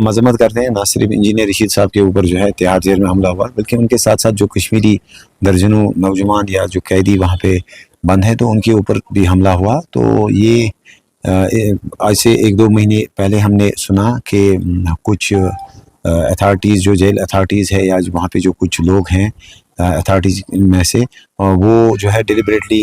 मजम्मत करते हैं, ना सिर्फ इंजीनियर रशीद साहब के ऊपर जो है तिहाड़ जेल में हमला हुआ, बल्कि उनके साथ साथ जो कश्मीरी दर्जनों नौजवान या जो कैदी वहाँ पे बंद हैं तो उनके ऊपर भी हमला हुआ। तो ये आज से 1-2 महीने पहले हमने सुना कि कुछ अथॉरिटीज़ जो जेल अथॉरिटीज़ है या वहाँ पे जो कुछ लोग हैं अथॉरिटीज़ में से वो जो है डिलिबरेटली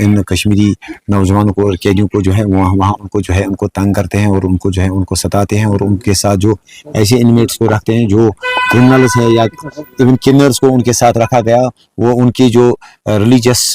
इन कश्मीरी नौजवानों को और कैदियों को जो है वहाँ उनको जो है उनको तंग करते हैं और उनको जो है उनको सताते हैं, और उनके साथ जो ऐसे इनमेट्स को रखते हैं जो क्रिमिनल्स है या इवन किलर्स को उनके साथ रखा गया, वो उनकी जो रिलीजियस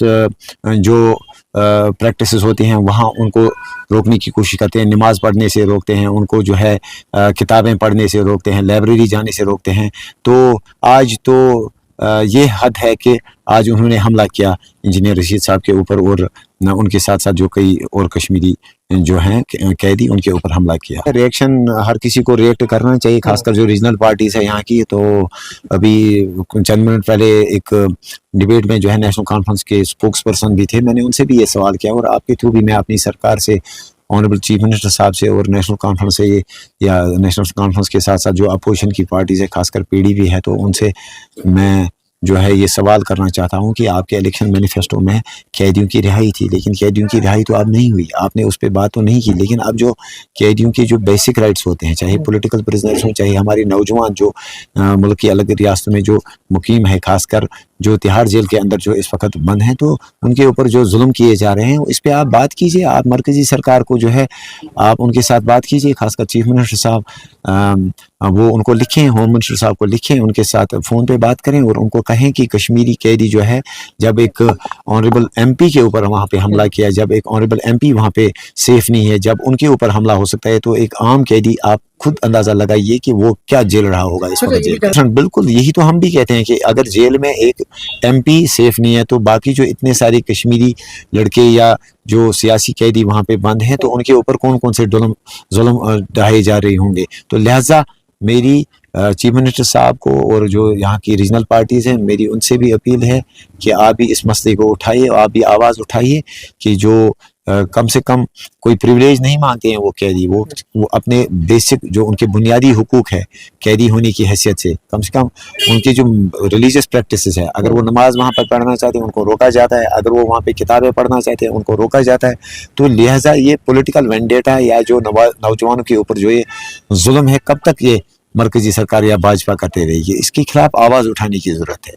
जो प्रैक्टिसेस होती हैं वहाँ उनको रोकने की कोशिश करते हैं, नमाज़ पढ़ने से रोकते हैं, उनको जो है किताबें पढ़ने से रोकते हैं, लाइब्रेरी जाने से रोकते हैं। तो आज तो ये हद है कि आज उन्होंने हमला किया इंजीनियर रशीद साहब के ऊपर, और उनके साथ साथ जो कई और कश्मीरी जो हैं कैदी उनके ऊपर हमला किया। रिएक्शन हर किसी को रिएक्ट करना चाहिए, खासकर जो रीजनल पार्टीज़ है यहाँ की। तो अभी चंद मिनट पहले एक डिबेट में जो है नेशनल कॉन्फ्रेंस के स्पोक्स पर्सन भी थे, मैंने उनसे भी ये सवाल किया, और आपके थ्रू भी मैं अपनी सरकार से, ऑनरेबल चीफ मिनिस्टर साहब से और नेशनल कॉन्फ्रेंस से या नेशनल कॉन्फ्रेंस के साथ साथ जो अपोजिशन की पार्टीज़ है खासकर पीडीपी है, तो उनसे मैं जो है ये सवाल करना चाहता हूँ कि आपके इलेक्शन मैनिफेस्टो में कैदियों की रिहाई थी, लेकिन कैदियों की रिहाई तो अब नहीं हुई, आपने उस पर बात तो नहीं की। लेकिन अब जो कैदियों के जो बेसिक राइट्स होते हैं, चाहे पॉलिटिकल प्रिजनर्स हों, चाहे हमारे नौजवान जो मुल्क की अलग रियासतों में जो मुकीम है, खासकर जो तिहाड़ जेल के अंदर जो इस वक्त बंद हैं, तो उनके ऊपर जो जुल्म किए जा रहे हैं इस पर आप बात कीजिए। आप मरकज़ी सरकार को जो है आप उनके साथ बात कीजिए, खासकर चीफ मिनिस्टर साहब वो उनको लिखें, होम मिनिस्टर साहब को लिखें, उनके साथ फ़ोन पे बात करें और उनको कहें कि कश्मीरी कैदी जो है, जब एक ऑनरेबल एमपी के ऊपर वहाँ पे हमला किया, जब एक ऑनरेबल एमपी वहाँ पे सेफ नहीं है, जब उनके ऊपर हमला हो सकता है, तो एक आम कैदी आप खुद अंदाज़ा लगाइए कि वो क्या जेल रहा होगा इस वक्त जेल। बिल्कुल यही तो हम भी कहते हैं कि अगर जेल में एक एमपी सेफ नहीं है तो बाकी जो इतने सारे कश्मीरी लड़के या जो सियासी कैदी वहाँ पे बंद हैं तो उनके ऊपर कौन कौन से जुल्म ढाए जा रहे होंगे। तो लिहाजा मेरी चीफ मिनिस्टर साहब को और जो यहाँ की रीजनल पार्टीज़ हैं, मेरी उनसे भी अपील है कि आप भी इस मसले को उठाइए, आप भी आवाज़ उठाइए कि जो कम से कम कोई प्रिविलेज नहीं मांगते हैं वो कैदी, वो अपने बेसिक जो उनके बुनियादी हुकूक है कैदी होने की हैसियत से कम उनकी जो रिलीजियस प्रैक्टिसेस है, अगर वो नमाज वहाँ पर पढ़ना चाहते हैं उनको रोका जाता है, अगर वो वहाँ पे किताबें पढ़ना चाहते हैं उनको रोका जाता है। तो लिहाजा ये पॉलिटिकल वेंडेटा या जो नौजवानों के ऊपर जो ये जुल्म है, कब तक ये मरकज़ी सरकार या भाजपा करते रहेगी, इसके खिलाफ आवाज़ उठाने की ज़रूरत है।